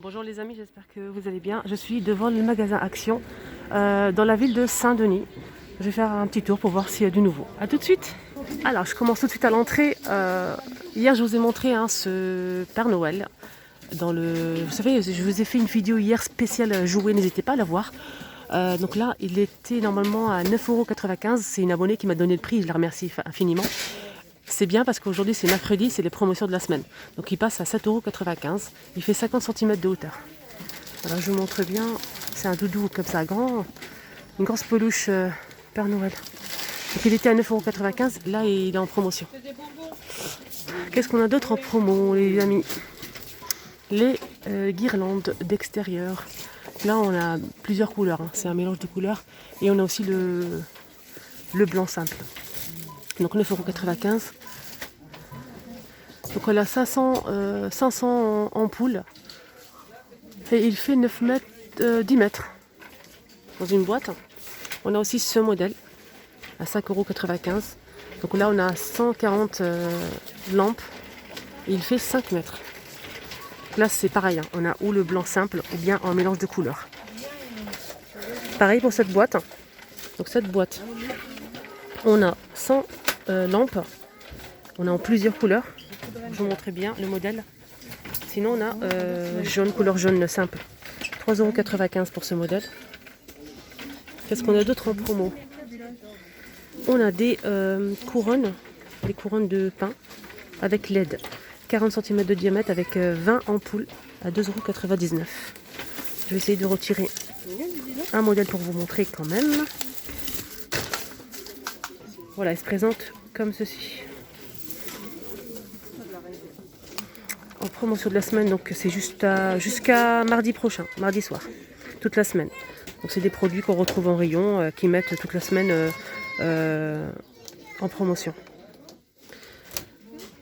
Bonjour les amis, j'espère que vous allez bien. Je suis devant le magasin Action dans la ville de Saint-Denis. Je vais faire un petit tour pour voir s'il y a du nouveau. A tout de suite. Alors je commence tout de suite à l'entrée. Hier je vous ai montré ce Père Noël. Vous savez, je vous ai fait une vidéo hier spéciale jouet, n'hésitez pas à la voir. Donc là, il était normalement à 9,95 €. C'est une abonnée qui m'a donné le prix, je la remercie infiniment. C'est bien parce qu'aujourd'hui c'est mercredi, c'est les promotions de la semaine. Donc il passe à 7,95 €. Il fait 50 cm de hauteur. Alors je vous montre bien, c'est un doudou comme ça, une grosse peluche Père Noël. Donc il était à 9,95 €, là il est en promotion. Qu'est-ce qu'on a d'autre en promo les amis? Les guirlandes d'extérieur. Là on a plusieurs couleurs, c'est un mélange de couleurs. Et on a aussi le blanc simple. Donc 9,95 €. Donc on a 500 ampoules. Et il fait 10 mètres dans une boîte. On a aussi ce modèle à 5,95 €. Donc là on a 140 lampes. Et il fait 5 mètres. Là c'est pareil, on a ou le blanc simple ou bien en mélange de couleurs. Pareil pour cette boîte. Donc cette boîte, on a 100 lampes. On a en plusieurs couleurs. Je vous montrerai bien le modèle. Sinon on a jaune, couleur jaune simple. 3,95 € pour ce modèle. Qu'est-ce qu'on a d'autre en promo? On a des couronnes de pain avec LED. 40 cm de diamètre avec 20 ampoules à 2,99 €. Je vais essayer de retirer un modèle pour vous montrer quand même. Voilà, il se présente comme ceci. En promotion de la semaine, donc c'est jusqu'à mardi prochain, mardi soir, toute la semaine. Donc c'est des produits qu'on retrouve en rayon, qui mettent toute la semaine en promotion.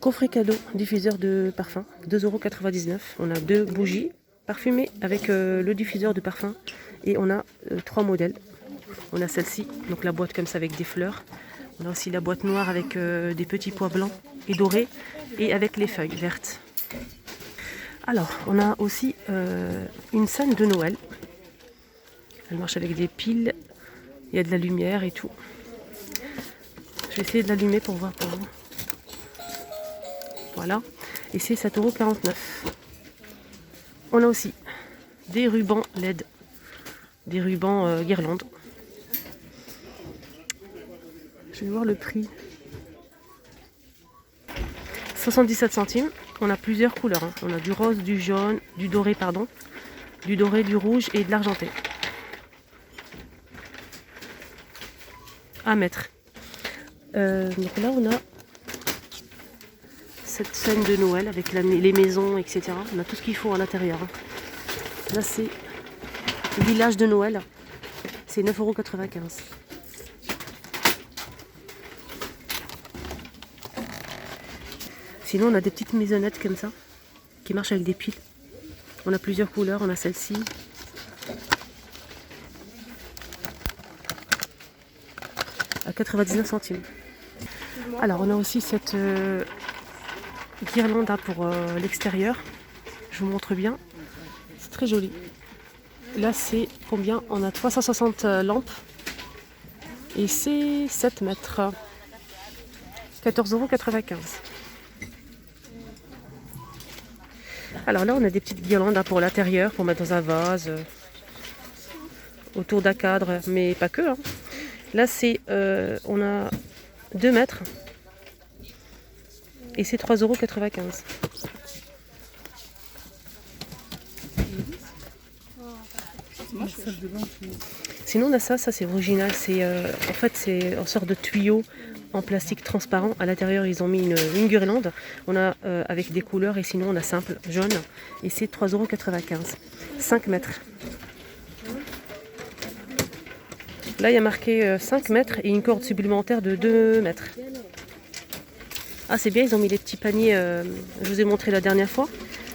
Coffret cadeau, diffuseur de parfum, 2,99 €. On a 2 bougies parfumées avec le diffuseur de parfum. Et on a 3 modèles. On a celle-ci, donc la boîte comme ça avec des fleurs. On a aussi la boîte noire avec des petits pois blancs et dorés et avec les feuilles vertes. Alors, on a aussi une scène de Noël. Elle marche avec des piles, il y a de la lumière et tout. Je vais essayer de l'allumer pour voir pour vous. Voilà, et c'est 7,49 €. On a aussi des rubans LED, des rubans guirlandes. Je vais voir le prix. 77 centimes. On a plusieurs couleurs. On a du rose, du jaune, du doré, du rouge et de l'argenté. À mettre. Donc là, on a cette scène de Noël avec les maisons, etc. On a tout ce qu'il faut à l'intérieur. Là, c'est le village de Noël. C'est 9,95 €. Sinon, on a des petites maisonnettes comme ça, qui marchent avec des piles. On a plusieurs couleurs, on a celle-ci. À 99 centimes. Alors, on a aussi cette guirlande pour l'extérieur. Je vous montre bien. C'est très joli. Là, c'est combien? On a 360 lampes. Et c'est 7 mètres. 14,95 €. Alors là, on a des petites guirlandes pour l'intérieur, pour mettre dans un vase, autour d'un cadre, mais pas que. Là, on a 2 mètres et c'est 3,95 €. Sinon, on a ça c'est original. En fait, c'est en sorte de tuyau en plastique transparent. À l'intérieur, ils ont mis une guirlande. On a avec des couleurs et sinon, on a simple, jaune. Et c'est 3,95 €. 5 mètres. Là, il y a marqué 5 mètres et une corde supplémentaire de 2 mètres. Ah, c'est bien, ils ont mis les petits paniers. Je vous ai montré la dernière fois.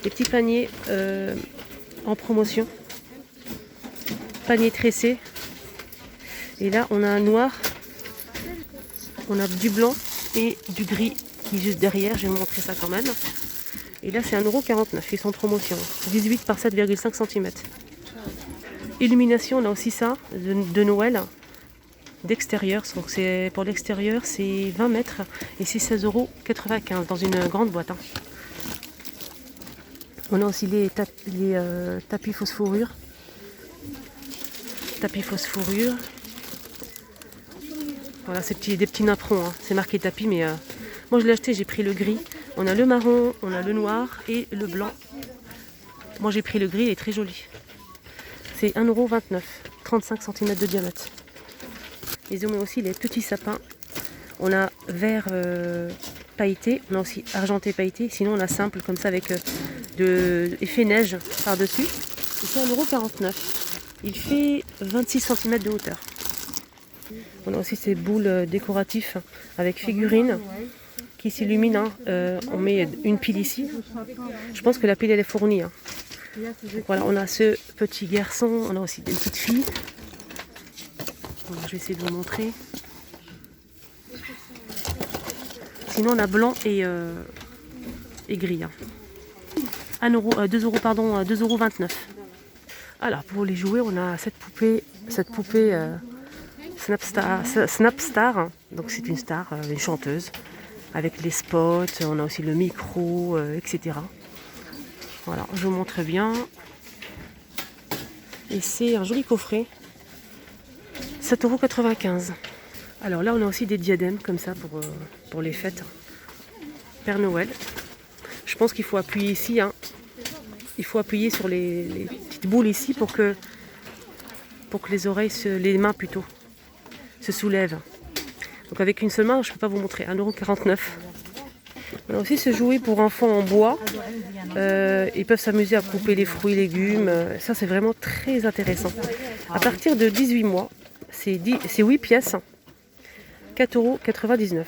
Les petits paniers en promotion. Panier tressé. Et là, on a un noir. On a du blanc et du gris qui est juste derrière. Je vais vous montrer ça quand même. Et là, c'est 1,49 €. Ils sont en promotion. 18 par 7,5 cm. Illumination, on a aussi ça, de Noël, d'extérieur. Donc pour l'extérieur, c'est 20 mètres et c'est 16,95 € dans une grande boîte. Hein. On a aussi les tapis fausse fourrure. Tapis fausse fourrure. Voilà, c'est des petits napperons. Hein. C'est marqué tapis, mais moi je l'ai acheté, j'ai pris le gris. On a le marron, on a le noir et le blanc. Moi j'ai pris le gris, il est très joli. C'est 1,29 €, 35 cm de diamètre. Ils ont mis aussi les petits sapins. On a vert pailleté, on a aussi argenté pailleté. Sinon on a simple comme ça avec de effet neige par-dessus. C'est 1,49 €. Il fait 26 cm de hauteur. On a aussi ces boules décoratifs avec figurines qui s'illuminent. Hein. On met une pile ici. Je pense que la pile elle est fournie. Hein. Donc voilà, on a ce petit garçon, on a aussi des petites filles. Alors, je vais essayer de vous montrer. Sinon on a blanc et gris. Hein. 2,29 €. Alors pour les jouets, on a cette poupée Snapstar. Donc c'est une star, une chanteuse, avec les spots, on a aussi le micro, etc. Voilà, je vous montre bien. Et c'est un joli coffret, 7,95 €. Alors là, on a aussi des diadèmes comme ça pour les fêtes. Père Noël. Je pense qu'il faut appuyer ici. Hein. Il faut appuyer sur les petites boules ici pour que les oreilles, les mains plutôt, se soulèvent. Donc avec une seule main, je ne peux pas vous montrer. 1,49 €. On a aussi ce jouet pour enfants en bois. Ils peuvent s'amuser à couper les fruits, légumes. Ça, c'est vraiment très intéressant. À partir de 18 mois, c'est 8 pièces. 4,99 €.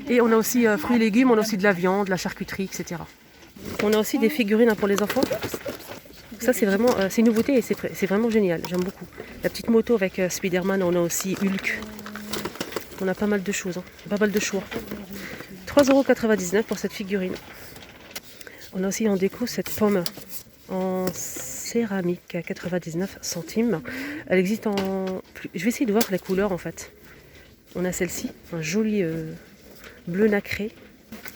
Et on a aussi fruits et légumes, on a aussi de la viande, de la charcuterie, etc. On a aussi des figurines pour les enfants. Ça, c'est vraiment c'est une nouveauté et c'est vraiment génial. J'aime beaucoup. La petite moto avec Spider-Man, on a aussi Hulk. On a pas mal de choses, hein. Pas mal de choix. 3,99 € pour cette figurine. On a aussi en déco cette pomme en céramique à 99 centimes. Elle existe en... Je vais essayer de voir les couleurs en fait. On a celle-ci, un joli bleu nacré.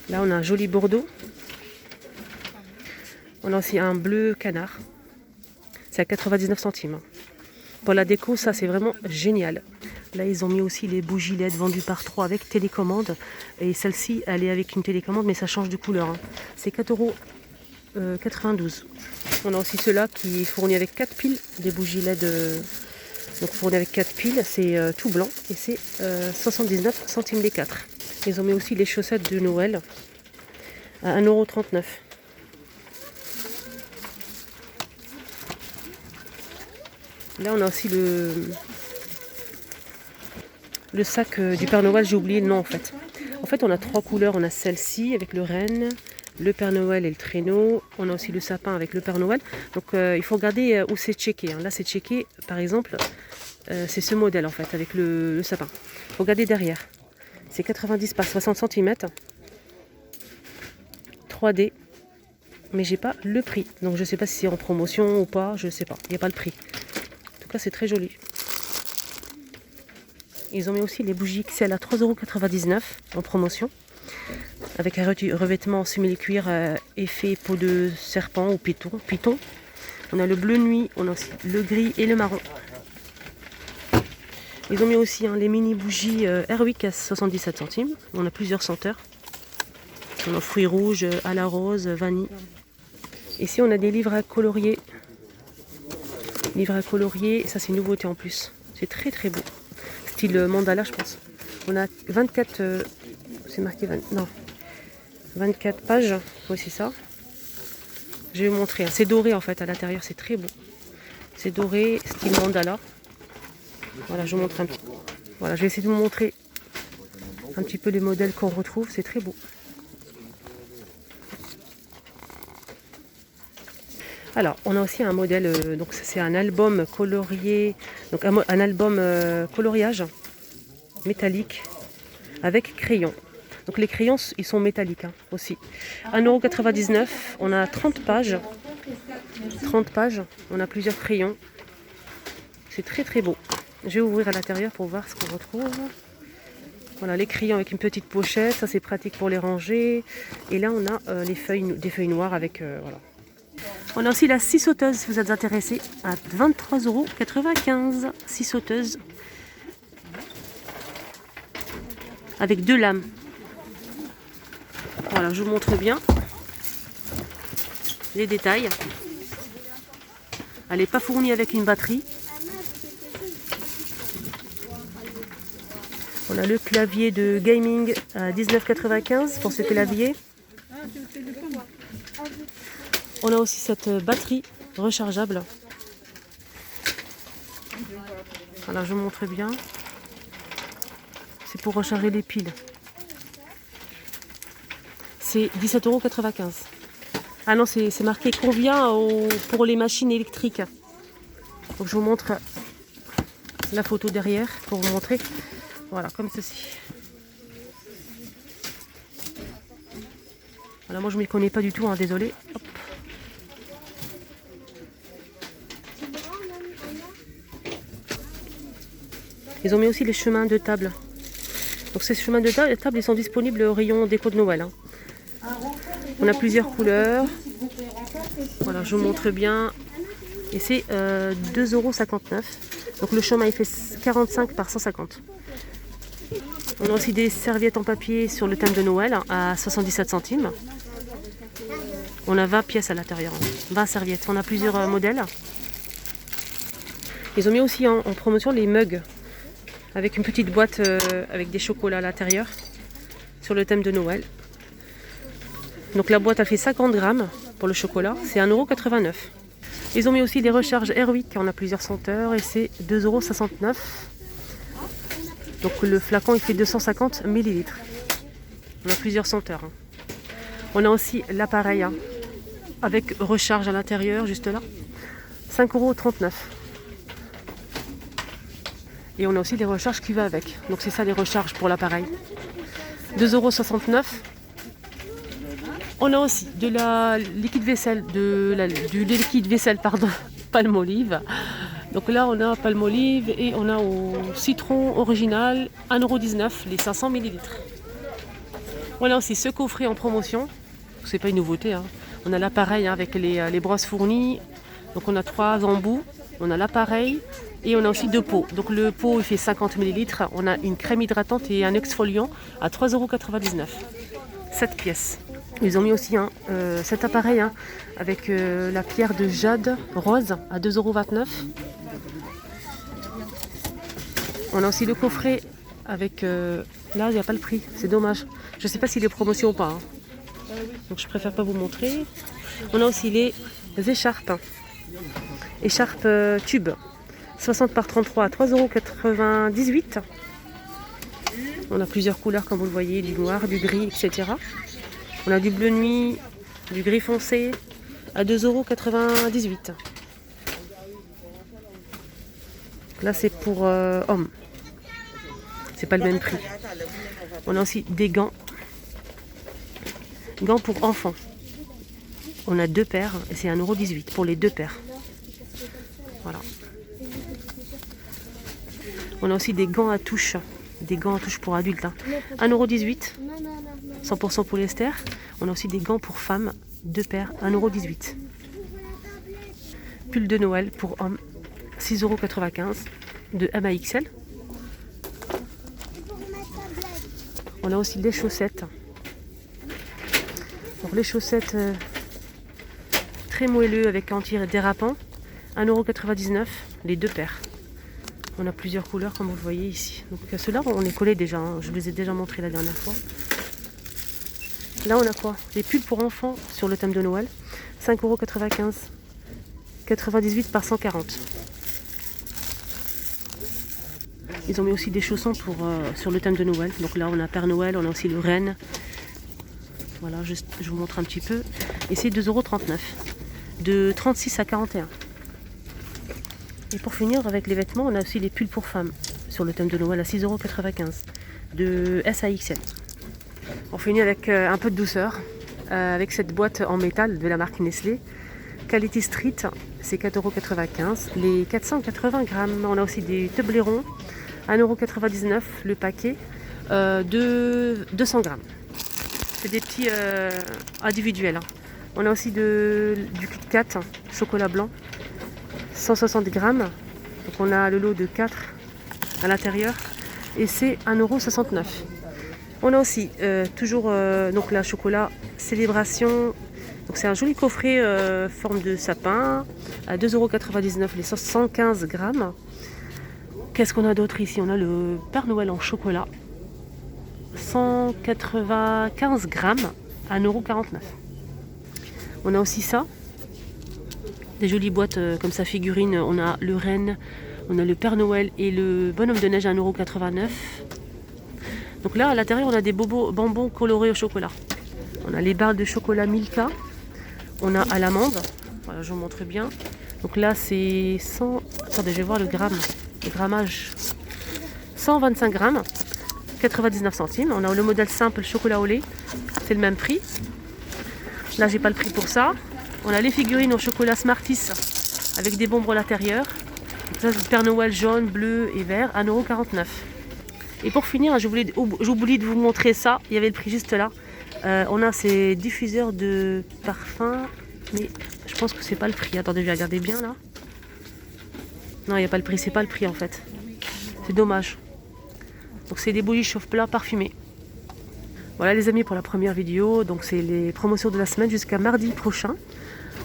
Là, on a un joli bordeaux. On a aussi un bleu canard. C'est à 99 centimes. Pour la déco, ça c'est vraiment génial. Là, ils ont mis aussi les bougies LED vendues par 3 avec télécommande. Et celle-ci, elle est avec une télécommande, mais ça change de couleur. Hein. C'est 4,92 €. On a aussi ceux-là qui est fourni avec 4 piles, des bougies LED. Donc fourni avec 4 piles, c'est tout blanc et c'est 79 centimes les 4. Ils ont mis aussi les chaussettes de Noël à 1,39 €. Là, on a aussi le sac du Père Noël, j'ai oublié le nom en fait. En fait, on a 3 couleurs. On a celle-ci avec le renne, le Père Noël et le traîneau. On a aussi le sapin avec le Père Noël. Donc, il faut regarder où c'est checké. Hein. Là, c'est checké, par exemple, c'est ce modèle en fait avec le sapin. Il faut regarder derrière. C'est 90 par 60 cm. 3D. Mais j'ai pas le prix. Donc, je sais pas si c'est en promotion ou pas. Je sais pas. Il n'y a pas le prix. En tout cas, c'est très joli. Ils ont mis aussi les bougies XL à 3,99 € en promotion. Avec un revêtement en simili-cuir effet peau de serpent ou python. On a le bleu nuit, on a aussi le gris et le marron. Ils ont mis aussi les mini bougies Airwick à 77 centimes. On a plusieurs senteurs. On a fruits rouges, à la rose, vanille. Ici on a des livres à colorier. Livres à colorier, ça c'est une nouveauté en plus. C'est très très beau. Style mandala je pense. On a 24, c'est marqué 24 pages. Oui c'est ça. Je vais vous montrer. C'est doré en fait à l'intérieur, c'est très beau. C'est doré, style mandala. Voilà, je vous montre un petit peu. Voilà, je vais essayer de vous montrer un petit peu les modèles qu'on retrouve. C'est très beau. Alors, on a aussi un modèle, donc c'est un album colorié, donc un album coloriage métallique avec crayon. Donc les crayons, ils sont métalliques hein, aussi. 1,99 €, on a 30 pages. 30 pages, on a plusieurs crayons. C'est très très beau. Je vais ouvrir à l'intérieur pour voir ce qu'on retrouve. Voilà, les crayons avec une petite pochette, ça c'est pratique pour les ranger. Et là on a des feuilles noires avec... voilà. On a aussi la scie sauteuse si vous êtes intéressé, à 23,95 €. Scie sauteuse. Avec 2 lames. Voilà, je vous montre bien les détails. Elle n'est pas fournie avec une batterie. On a le clavier de gaming à 19,95 € pour ce clavier. On a aussi cette batterie rechargeable. Voilà, je vous montre bien. C'est pour recharger les piles. C'est 17,95 €. Ah non, c'est marqué convient pour les machines électriques. Donc je vous montre la photo derrière pour vous montrer. Voilà, comme ceci. Voilà, moi je ne m'y connais pas du tout, hein, désolé. Hop. Ils ont mis aussi les chemins de table. Donc ces chemins de table, ils sont disponibles au rayon déco de Noël. Hein. On a plusieurs couleurs. Voilà, je vous montre bien. Et c'est 2,59 €. Donc le chemin il fait 45 par 150. On a aussi des serviettes en papier sur le thème de Noël à 77 centimes. On a 20 pièces à l'intérieur, 20 serviettes. On a plusieurs modèles. Ils ont mis aussi en promotion les mugs avec une petite boîte avec des chocolats à l'intérieur sur le thème de Noël. Donc la boîte a fait 50 grammes pour le chocolat, c'est 1,89 €. Ils ont mis aussi des recharges Airwick, on a plusieurs senteurs et c'est 2,69 €. Donc le flacon il fait 250 ml. On a plusieurs senteurs. Hein. On a aussi l'appareil hein, avec recharge à l'intérieur, juste là. 5,39 €. Et on a aussi les recharges qui vont avec. Donc c'est ça les recharges pour l'appareil. 2,69 €. On a aussi de la liquide vaisselle, du liquide vaisselle pardon, Palmolive. Donc là on a Palmolive et on a au citron original 1,19 € les 500 ml. On a aussi ce coffret en promotion. C'est pas une nouveauté. Hein. On a l'appareil hein, avec les brosses fournies. Donc on a 3 embouts. On a l'appareil et on a aussi 2 pots. Donc le pot il fait 50 ml. On a une crème hydratante et un exfoliant à 3,99 €. 7 pièces. Ils ont mis aussi hein, cet appareil hein, avec la pierre de jade rose à 2,29 €. On a aussi le coffret avec... là, il n'y a pas le prix. C'est dommage. Je ne sais pas s'il est promotion ou pas. Hein. Donc je préfère pas vous montrer. On a aussi les écharpes. Écharpes tubes. 60 par 33 à 3,98 €. On a plusieurs couleurs comme vous le voyez. Du noir, du gris, etc. On a du bleu nuit, du gris foncé à 2,98 €. Là c'est pour hommes. C'est pas le même prix. On a aussi des gants. Gants pour enfants. On a 2 paires et c'est 1,18 € pour les 2 paires. Voilà. On a aussi des gants à touche. Des gants à touche pour adultes. Hein. 1,18 €. 100% polyester. On a aussi des gants pour femmes. 2 paires. 1,18 €. Pull de Noël pour hommes. 6,95 € de M à XL. On a aussi les chaussettes. Alors les chaussettes très moelleux avec anti-dérapant. 1,99 € les 2 paires. On a plusieurs couleurs comme vous le voyez ici. Donc ceux-là on les collait déjà. Hein. Je vous les ai déjà montrés la dernière fois. Là on a quoi? Des pulls pour enfants sur le thème de Noël. 5,95 €. 98 par 140. Ils ont mis aussi des chaussons pour, sur le thème de Noël. Donc là on a Père Noël, on a aussi le Renne. Voilà, je vous montre un petit peu. Et c'est 2,39 €. De 36 à 41. Et pour finir avec les vêtements, on a aussi les pulls pour femmes sur le thème de Noël à 6,95 € de S à XL. On finit avec un peu de douceur, avec cette boîte en métal de la marque Nestlé. Quality Street, c'est 4,95 €. Les 480 grammes, on a aussi des Toblerone, 1,99 € le paquet, de 200 grammes. C'est des petits individuels. On a aussi du Kit Kat, chocolat blanc, 160 grammes. Donc on a le lot de 4 à l'intérieur et c'est 1,69 €. On a aussi toujours donc la chocolat Célébration. Donc c'est un joli coffret forme de sapin à 2,99 € les 115 grammes. Qu'est-ce qu'on a d'autre ici? On a le Père Noël en chocolat, 195 grammes à 1,49 €. On a aussi ça, des jolies boîtes comme ça figurines. On a le Renne, on a le Père Noël et le Bonhomme de neige à 1,89 €. Donc là à l'intérieur on a des bonbons colorés au chocolat. On a les barres de chocolat Milka, on a à l'amande, voilà, je vous montre bien. Donc là c'est 100, attendez je vais voir le grammage, 125 grammes, 99 centimes. On a le modèle simple chocolat au lait, c'est le même prix. Là j'ai pas le prix pour ça. On a les figurines au chocolat Smarties avec des bonbons à l'intérieur. Ça c'est le Père Noël jaune, bleu et vert à 1,49 €. Et pour finir, j'oublie de vous montrer ça, il y avait le prix juste là. On a ces diffuseurs de parfum, mais je pense que c'est pas le prix. Attendez, je vais regarder bien là. Non, il n'y a pas le prix, c'est pas le prix en fait. C'est dommage. Donc c'est des bougies chauffe-plat parfumées. Voilà les amis pour la première vidéo. Donc c'est les promotions de la semaine jusqu'à mardi prochain.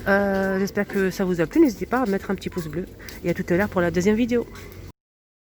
J'espère que ça vous a plu. N'hésitez pas à mettre un petit pouce bleu. Et à tout à l'heure pour la deuxième vidéo.